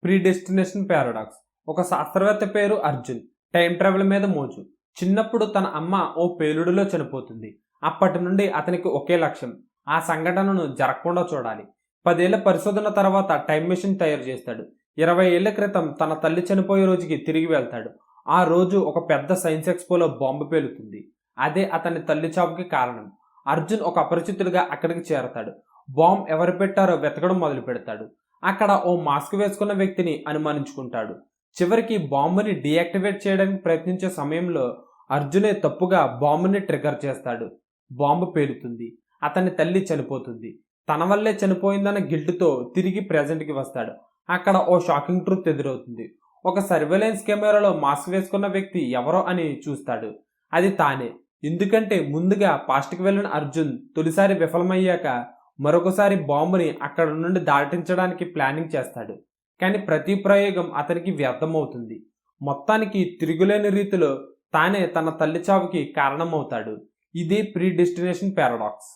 ప్రీడెస్టినేషన్ paradox. ఒక శాస్త్రవేత్త పేరు అర్జున్. టైం ట్రావెల్ మీద మోజు. చిన్నప్పుడు తన అమ్మ ఓ పేలుడులో చనిపోతుంది. అప్పటి నుండి అతనికి ఒకే లక్ష్యం, ఆ సంఘటనను జరగకుండా చూడాలి. 10 ఏళ్ల పరిశోధన తర్వాత టైం మెషిన్ తయారు చేస్తాడు. 20 ఏళ్ల క్రితం తన తల్లి చనిపోయే రోజుకి తిరిగి వెళ్తాడు. ఆ రోజు ఒక పెద్ద సైన్స్ ఎక్స్పోలో బాంబు పేలుతుంది. అదే అతని తల్లి చావుకి కారణం. అర్జున్ ఒక అపరిచితుడిగా అక్కడికి చేరతాడు. బాంబ్ ఎవరు పెట్టారో వెతకడం మొదలు పెడతాడు. అక్కడ ఓ మాస్క్ వేసుకున్న వ్యక్తిని అనుమానించుకుంటాడు. చివరికి బాంబుని డీయాక్టివేట్ చేయడానికి ప్రయత్నించే సమయంలో అర్జునే తప్పుగా బాంబుని ట్రిగ్గర్ చేస్తాడు. బాంబు పేలుతుంది. అతని తల్లి చనిపోతుంది. తన వల్లే చనిపోయిందన్న గిల్ట్తో తిరిగి ప్రెజెంట్కి వస్తాడు. అక్కడ ఓ షాకింగ్ ట్రూత్ ఎదురవుతుంది. ఒక సర్వేలెన్స్ కెమెరాలో మాస్క్ వేసుకున్న వ్యక్తి ఎవరో అని చూస్తాడు. అది తానే. ఎందుకంటే ముందుగా పాస్ట్కి వెళ్ళిన అర్జున్ తొలిసారి విఫలమయ్యాక మరొకసారి బాంబుని అక్కడ నుండి దాటించడానికి ప్లానింగ్ చేస్తాడు. కానీ ప్రతి ప్రయోగం అతనికి వ్యర్థమవుతుంది. మొత్తానికి తిరుగులేని రీతిలో తానే తన తల్లి చావుకి కారణమవుతాడు. ఇదే ప్రీ డెస్టినేషన్ పారాడాక్స్.